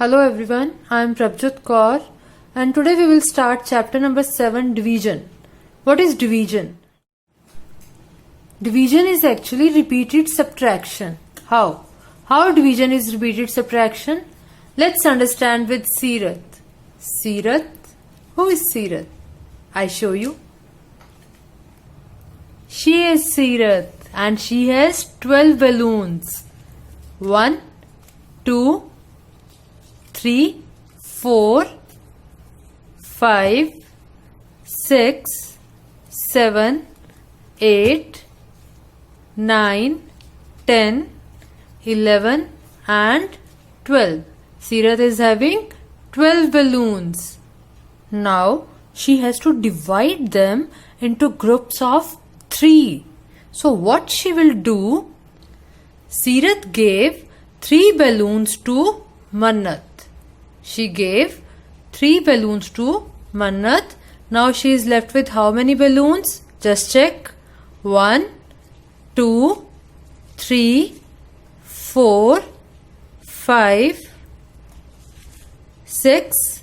Hello everyone, I am Prabjot Kaur and today we will start chapter number 7, division. What is division? Division is actually repeated subtraction. How? How division is repeated subtraction? Let's understand with Seerath. Seerath? Who is Seerath? I show you. She is Seerath and she has 12 balloons. 1, 2, 3, 4, 5, 6, 7, 8, 9, 10, 11 and 12. Seerath is having 12 balloons. Now she has to divide them into groups of 3. So what she will do? Seerath gave 3 balloons to Mannat. She gave 3 balloons to Mannat. Now she is left with how many balloons? Just check. 1, 2, 3, 4, 5, 6,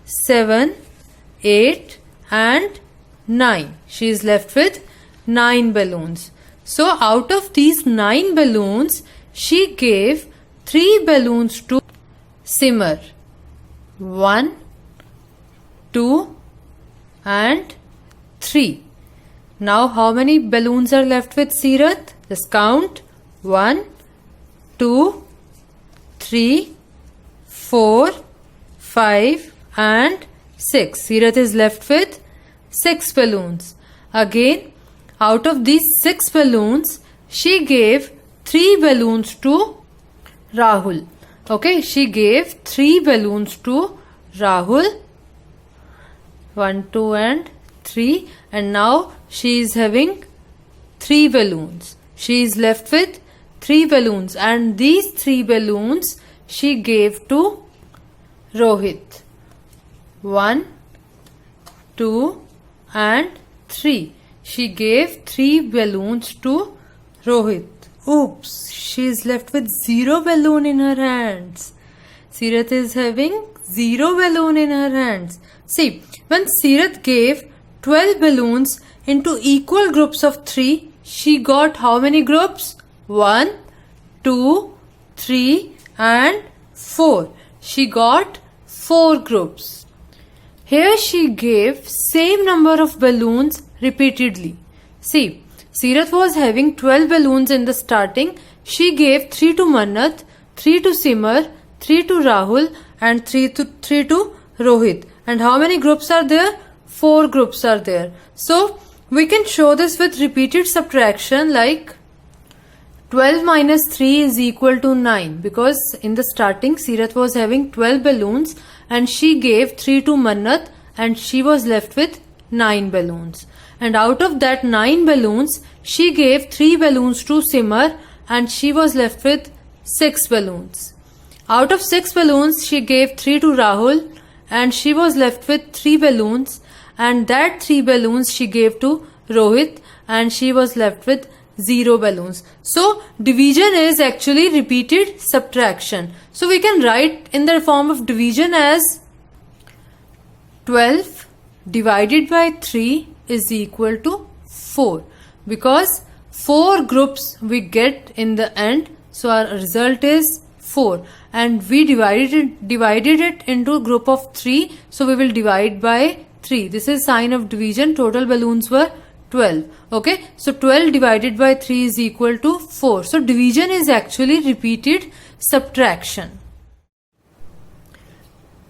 7, 8 and 9. She is left with 9 balloons. So out of these 9 balloons, she gave 3 balloons to Simar. 1, 2 and 3. Now how many balloons are left with Seerath? Just count. 1, 2, 3, 4, 5 and 6. Seerath is left with 6 balloons. Again, out of these 6 balloons, she gave 3 balloons to Rahul. Okay, she gave 3 balloons to Rahul. 1, 2 and 3. And now she is having 3 balloons. She is left with 3 balloons. And these 3 balloons she gave to Rohit. 1, 2 and 3. She gave 3 balloons to Rohit. Oops, she is left with 0 balloon in her hands. Seerath is having 0 balloon in her hands. See, when Seerath gave 12 balloons into equal groups of 3, she got how many groups? 1, 2, 3 and 4. She got 4 groups. Here she gave same number of balloons repeatedly. See, Seerath was having 12 balloons in the starting. She gave 3 to Mannat, 3 to Simar, 3 to Rahul and 3 to Rohit. And how many groups are there? 4 groups are there. So we can show this with repeated subtraction like 12 minus 3 is equal to 9, because in the starting Seerath was having 12 balloons and she gave 3 to Mannat and she was left with 9 balloons. And out of that 9 balloons, she gave 3 balloons to Simar and she was left with 6 balloons. Out of 6 balloons, she gave 3 to Rahul and she was left with 3 balloons. And that 3 balloons she gave to Rohit and she was left with 0 balloons. So division is actually repeated subtraction. So we can write in the form of division as 12 divided by 3 is equal to 4, because 4 groups we get in the end, so our result is 4, and we divided it into a group of 3, so we will divide by 3. This is sign of division. Total balloons were 12. Okay, so 12 divided by 3 is equal to 4. So division is actually repeated subtraction.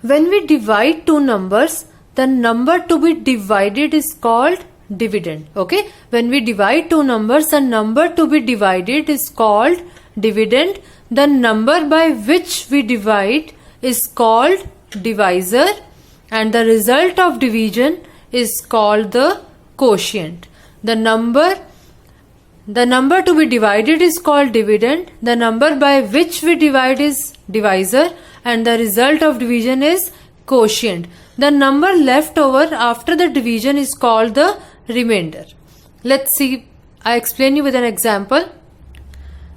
When we divide two numbers, the number to be divided is called dividend. Okay, when we divide two numbers, the number to be divided is called dividend. The number by which we divide is called divisor, and the result of division is called the quotient. The number to be divided is called dividend. The number by which we divide is divisor, and the result of division is quotient. The number left over after the division is called the remainder. Let's see. I explain you with an example.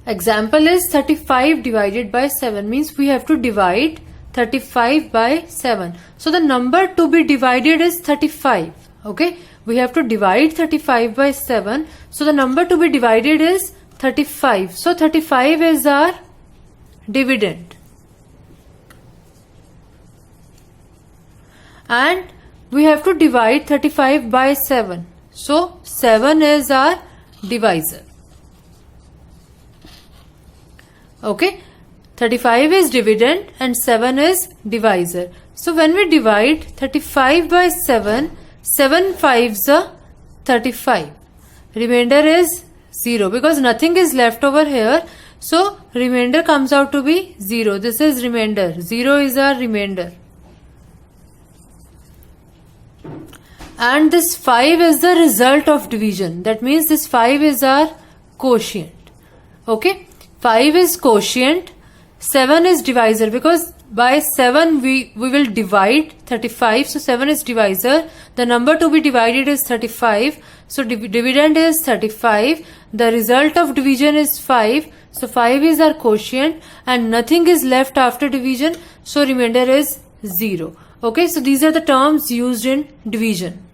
Example is 35 divided by 7 means we have to divide 35 by 7. So the number to be divided is 35. Okay, we have to divide 35 by 7. So the number to be divided is 35. So 35 is our dividend. And we have to divide 35 by 7. So 7 is our divisor. Okay, 35 is dividend and 7 is divisor. So when we divide 35 by 7, 7 5s are 35. Remainder is 0 because nothing is left over here. So remainder comes out to be 0. This is remainder. 0 is our remainder. And this 5 is the result of division. That means this 5 is our quotient. Okay, 5 is quotient. 7 is divisor because by 7 we will divide 35. So 7 is divisor. The number to be divided is 35. So dividend is 35. The result of division is 5. So 5 is our quotient and nothing is left after division. So remainder is 0. Okay, so these are the terms used in division.